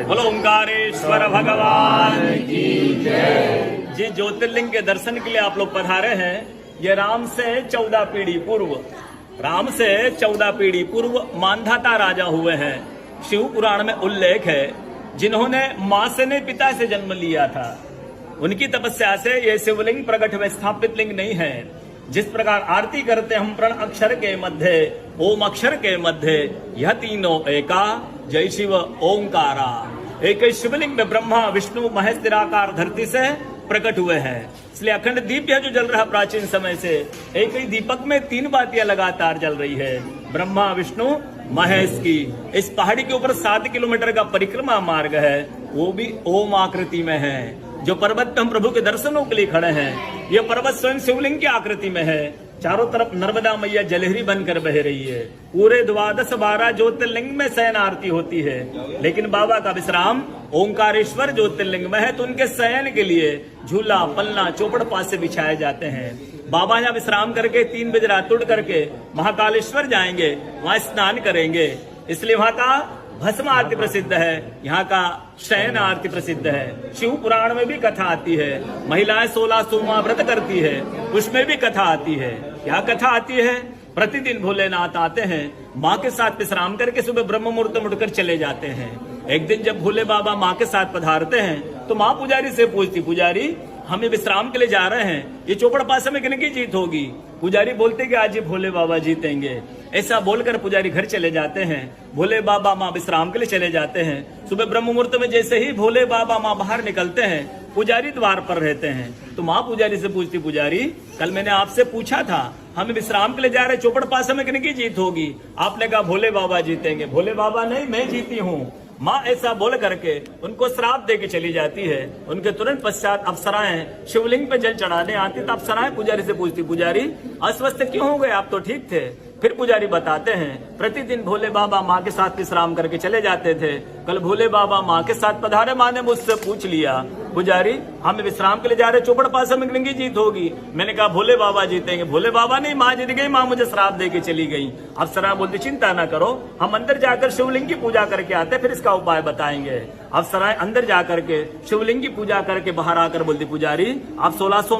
बोलो ओंकारेश्वर भगवान की जय। जी ज्योतिर्लिंग के दर्शन के लिए आप लोग पधारे हैं। ये राम से 14 पीढ़ी पूर्व मांधाता राजा हुए हैं। शिव पुराण में उल्लेख है, जिन्होंने मां से नहीं पिता से जन्म लिया था। उनकी तपस्या से ये शिवलिंग प्रकट में स्थापित लिंग नहीं है। जिस प्रकार आरती करते हम प्रण अक्षर के मध्य, ओम अक्षर के मध्य, यह तीनों एका, जय शिव ओंकारा। एक शिवलिंग में ब्रह्मा विष्णु महेश निराकार धरती से प्रकट हुए हैं। इसलिए अखंड दीप जो जल रहा प्राचीन समय से, एक ही दीपक में 3 बातियां लगातार जल रही है, ब्रह्मा विष्णु महेश की। इस पहाड़ी के ऊपर 7 किलोमीटर का परिक्रमा मार्ग है, वो भी ओम आकृति में है। जो पर्वत पे हम प्रभु के दर्शनों के लिए खड़े हैं, ये पर्वत स्वयं शिवलिंग की आकृति में है। चारों तरफ नर्मदा मैया जलहरी बनकर बह रही है। पूरे 12 ज्योतिर्लिंग में शयन आरती होती है, लेकिन बाबा का विश्राम ओंकारेश्वर ज्योतिर्लिंग में है, तो उनके शयन के लिए झूला पलना चौपड़ पास से बिछाए जाते हैं। बाबा यहाँ विश्राम करके 3 बजे रात उठ करके महाकालेश्वर जाएंगे, वहां स्नान करेंगे। इसलिए वहां का भस्म आरती प्रसिद्ध है, यहाँ का शयन आरती प्रसिद्ध है। शिव पुराण में भी कथा आती है, महिलाएं 16 सोमवार व्रत करती है, उसमें भी कथा आती है। क्या कथा आती है? प्रतिदिन भोलेनाथ आते हैं, माँ के साथ विश्राम करके सुबह ब्रह्म मुहूर्त में उठकर चले जाते हैं। एक दिन जब भोले बाबा माँ के साथ पधारते हैं, तो माँ पुजारी से पूछती, पुजारी हमें विश्राम के लिए जा रहे हैं, ये चौपड़ पासे में किन की जीत होगी? पुजारी बोलते कि आज ये भोले बाबा जीतेंगे। ऐसा बोलकर पुजारी घर चले जाते हैं। भोले बाबा माँ विश्राम के लिए चले जाते हैं। सुबह ब्रह्म मुहूर्त में जैसे ही भोले बाबा माँ बाहर निकलते हैं, पुजारी द्वार पर रहते हैं। तो माँ पुजारी से पूछती, पुजारी कल मैंने आपसे पूछा था, हमें विश्राम के लिए जा रहे, चौपड़ पासे में किन की जीत होगी? आपने कहा भोले बाबा जीतेंगे। भोले बाबा नहीं, मैं जीती हूँ। माँ ऐसा बोल करके उनको श्राप दे के चली जाती है। उनके तुरंत पश्चात अप्सराएं शिवलिंग पे जल चढ़ाने आती, तो अप्सराएं पुजारी से पूछती, पुजारी अस्वस्थ क्यों हो गए, आप तो ठीक थे। फिर पुजारी बताते हैं, प्रतिदिन भोले बाबा माँ के साथ विश्राम करके चले जाते थे। कल भोले बाबा माँ के साथ पधारे, माँ ने मुझसे पूछ लिया, पुजारी हम विश्राम के लिए जा रहे, चौपड़ पासे में किन की जीत होगी? मैंने कहा भोले बाबा जीतेंगे। भोले बाबा नहीं, माँ जीत गई, माँ मुझे श्राप दे के चली गई। अप्सरा बोलती, चिंता ना करो, हम अंदर जाकर शिवलिंग की पूजा करके आते, फिर इसका उपाय बताएंगे। अप्सराएं अंदर जाकर के शिवलिंग की पूजा करके बाहर आकर बोलती, पुजारी आप 1600